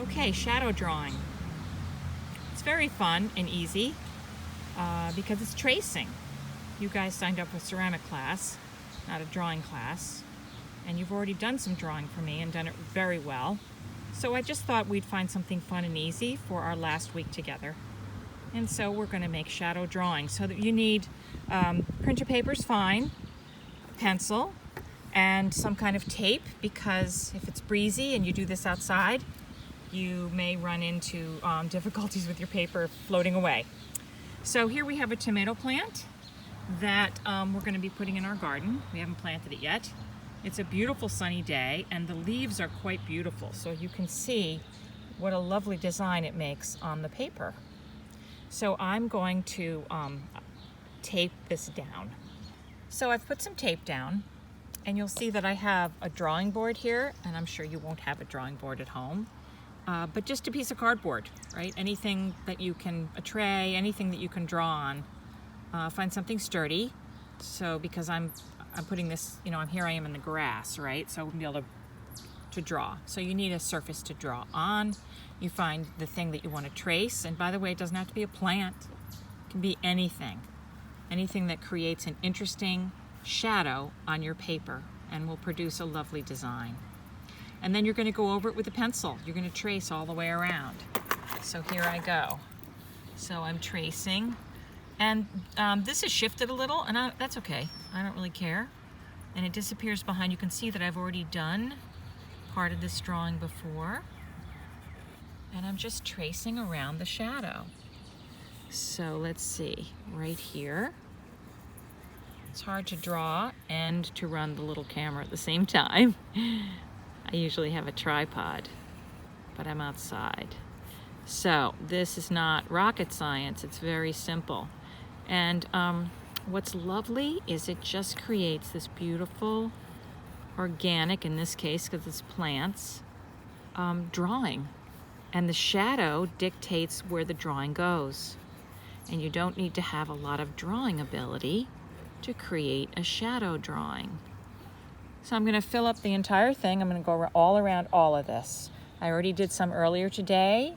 Okay, shadow drawing. It's very fun and easy because it's tracing. You guys signed up for ceramic class, not a drawing class, and you've already done some drawing for me and done it very well. So I just thought we'd find something fun and easy for our last week together. And so we're going to make shadow drawing. So that you need printer paper's fine, a pencil, and some kind of tape, because if it's breezy and you do this outside, you may run into difficulties with your paper floating away. So here we have a tomato plant that we're going to be putting in our garden. We haven't planted it yet. It's a beautiful sunny day and the leaves are quite beautiful, so you can see what a lovely design it makes on the paper. So I'm going to tape this down. So I've put some tape down, and you'll see that I have a drawing board here, and I'm sure you won't have a drawing board at home, but just a piece of cardboard, right? Anything that you can, a tray, anything that you can draw on. Find something sturdy. So because I'm putting this, here I am in the grass, right? So I wouldn't be able to draw. So you need a surface to draw on. You find the thing that you want to trace, and by the way, it doesn't have to be a plant. It can be anything. Anything that creates an interesting shadow on your paper and will produce a lovely design. And then you're going to go over it with a pencil. You're going to trace all the way around. So here I go. So I'm tracing, and this is shifted a little, and that's okay. I don't really care. And it disappears behind. You can see that I've already done part of this drawing before, and I'm just tracing around the shadow. So let's see, right here. It's hard to draw and to run the little camera at the same time. I usually have a tripod, but I'm outside. So this is not rocket science, it's very simple. And what's lovely is it just creates this beautiful, organic, in this case, because it's plants, drawing. And the shadow dictates where the drawing goes. And you don't need to have a lot of drawing ability to create a shadow drawing. So I'm going to fill up the entire thing. I'm going to go all around all of this. I already did some earlier today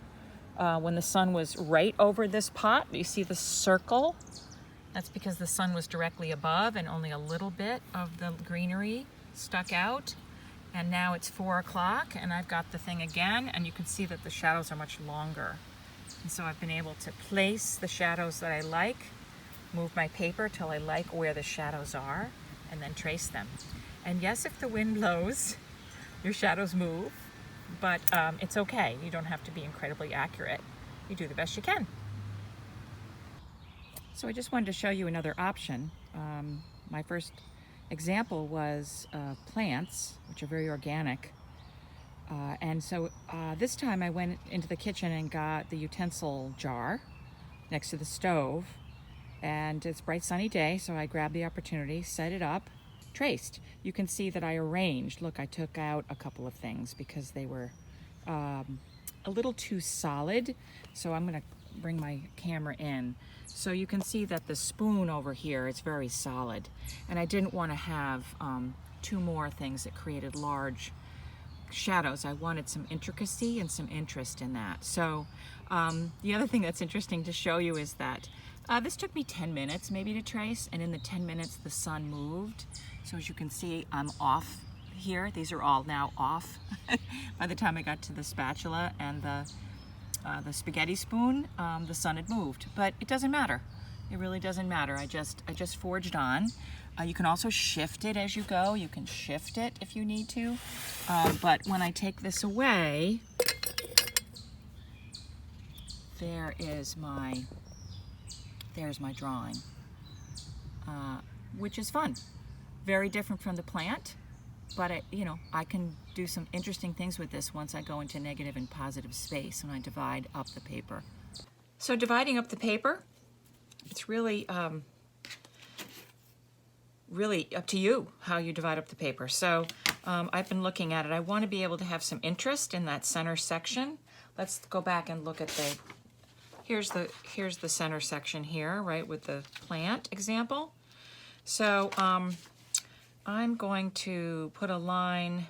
when the sun was right over this pot. You see the circle? That's because the sun was directly above and only a little bit of the greenery stuck out. And now it's 4 o'clock and I've got the thing again, and you can see that the shadows are much longer. And so I've been able to place the shadows that I like, move my paper till I like where the shadows are, and then trace them. And yes, if the wind blows, your shadows move, but it's okay. You don't have to be incredibly accurate. You do the best you can. So I just wanted to show you another option. My first example was plants, which are very organic. And so this time I went into the kitchen and got the utensil jar next to the stove. And it's a bright sunny day, so I grabbed the opportunity, set it up, traced. You can see that I arranged. Look, I took out a couple of things because they were a little too solid. So I'm going to bring my camera in. So you can see that the spoon over here is very solid. And I didn't want to have two more things that created large shadows. I wanted some intricacy and some interest in that. So the other thing that's interesting to show you is that this took me 10 minutes maybe to trace, and in the 10 minutes the sun moved. So as you can see, I'm off here. These are all now off. By the time I got to the spatula and the spaghetti spoon, the sun had moved. But it doesn't matter. It really doesn't matter. I just forged on. You can also shift it as you go. You can shift it if you need to. But when I take this away, there's my drawing, which is fun. Very different from the plant, but I can do some interesting things with this once I go into negative and positive space when I divide up the paper. So dividing up the paper, it's really up to you how you divide up the paper. So I've been looking at it. I want to be able to have some interest in that center section. Let's go back and look at here's the center section here, right, with the plant example. So I'm going to put a line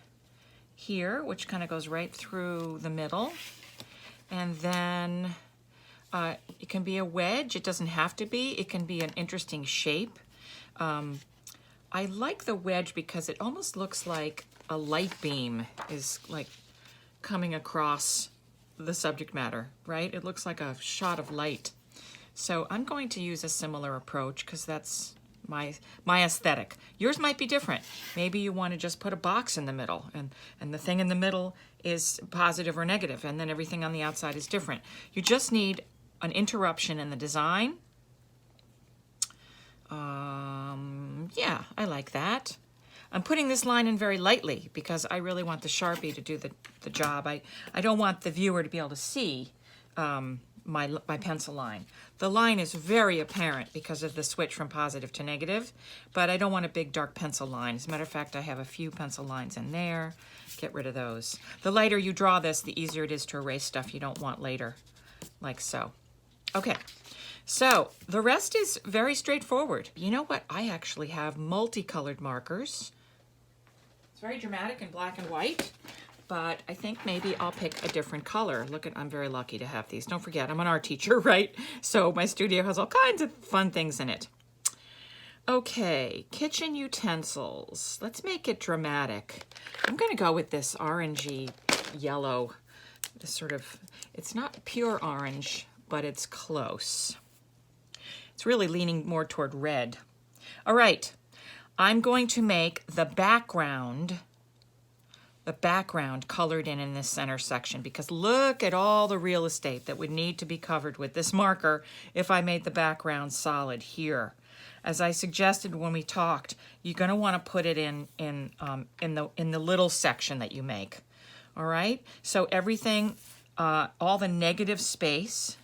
here, which kind of goes right through the middle. And then it can be a wedge. It doesn't have to be. It can be an interesting shape. I like the wedge because it almost looks like a light beam is like coming across the subject matter, right? It looks like a shot of light. So I'm going to use a similar approach because that's my aesthetic. Yours might be different. Maybe you want to just put a box in the middle and the thing in the middle is positive or negative, and then everything on the outside is different. You just need an interruption in the design. Yeah, I like that. I'm putting this line in very lightly because I really want the Sharpie to do the job. I don't want the viewer to be able to see my pencil line. The line is very apparent because of the switch from positive to negative, but I don't want a big dark pencil line. As a matter of fact, I have a few pencil lines in there. Get rid of those. The lighter you draw this, the easier it is to erase stuff you don't want later, like so. Okay. So the rest is very straightforward. You know what? I actually have multicolored markers. It's very dramatic in black and white, but I think maybe I'll pick a different color. Look at, I'm very lucky to have these. Don't forget, I'm an art teacher, right? So my studio has all kinds of fun things in it. Okay, kitchen utensils. Let's make it dramatic. I'm gonna go with this orangey yellow, this sort of, it's not pure orange, but it's close. It's really leaning more toward red. All right, I'm going to make the background colored in this center section because look at all the real estate that would need to be covered with this marker if I made the background solid here. As I suggested when we talked, you're going to want to put it in the little section that you make. All right, so everything, all the negative space.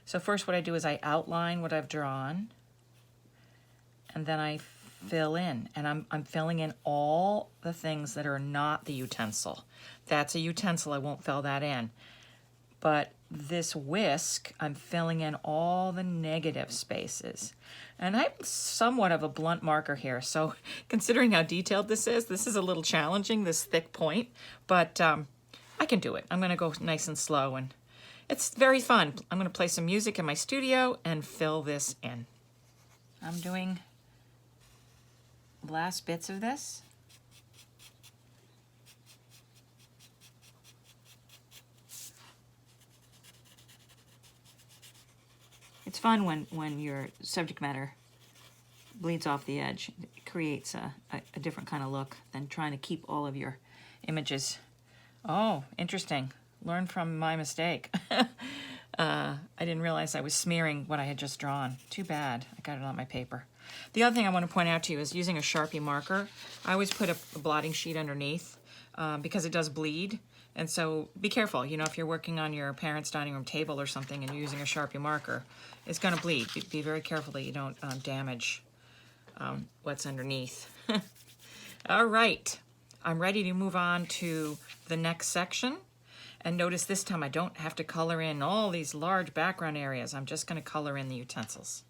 So first what I do is I outline what I've drawn, and then I fill in, and I'm filling in all the things that are not the utensil. That's a utensil, I won't fill that in. But this whisk, I'm filling in all the negative spaces. And I'm somewhat of a blunt marker here, so considering how detailed this is a little challenging, this thick point, but I can do it. I'm gonna go nice and slow, and it's very fun. I'm gonna play some music in my studio and fill this in. I'm doing last bits of this. It's fun when your subject matter bleeds off the edge. It creates a different kind of look than trying to keep all of your images. Oh, interesting. Learn from my mistake. I didn't realize I was smearing what I had just drawn. Too bad. I got it on my paper. The other thing I want to point out to you is using a Sharpie marker. I always put a blotting sheet underneath because it does bleed. And so be careful. You know, if you're working on your parents' dining room table or something and you're using a Sharpie marker, it's going to bleed. Be very careful that you don't damage what's underneath. All right. I'm ready to move on to the next section. And notice this time I don't have to color in all these large background areas. I'm just going to color in the utensils.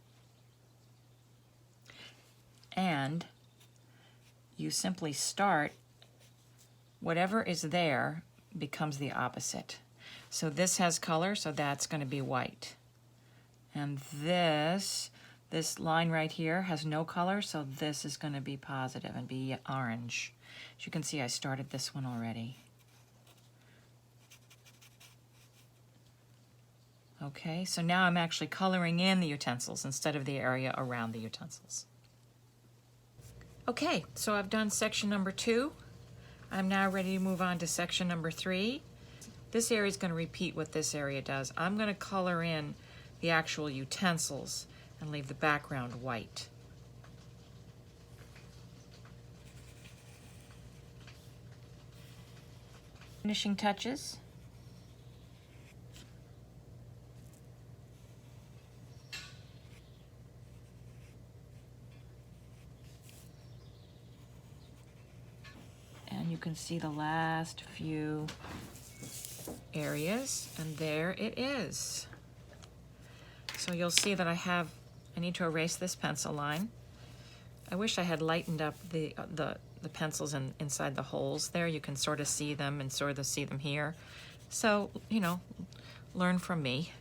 And you simply start, whatever is there becomes the opposite. So this has color, so that's going to be white. And this line right here has no color, so this is going to be positive and be orange. As you can see, I started this one already. Okay, so now I'm actually coloring in the utensils instead of the area around the utensils. Okay, so I've done section number 2. I'm now ready to move on to section number 3. This area is going to repeat what this area does. I'm going to color in the actual utensils and leave the background white. Finishing touches. And you can see the last few areas, and there it is. So you'll see that I need to erase this pencil line. I wish I had lightened up the pencils inside the holes there. You can sort of see them and sort of see them here. So, you know, learn from me.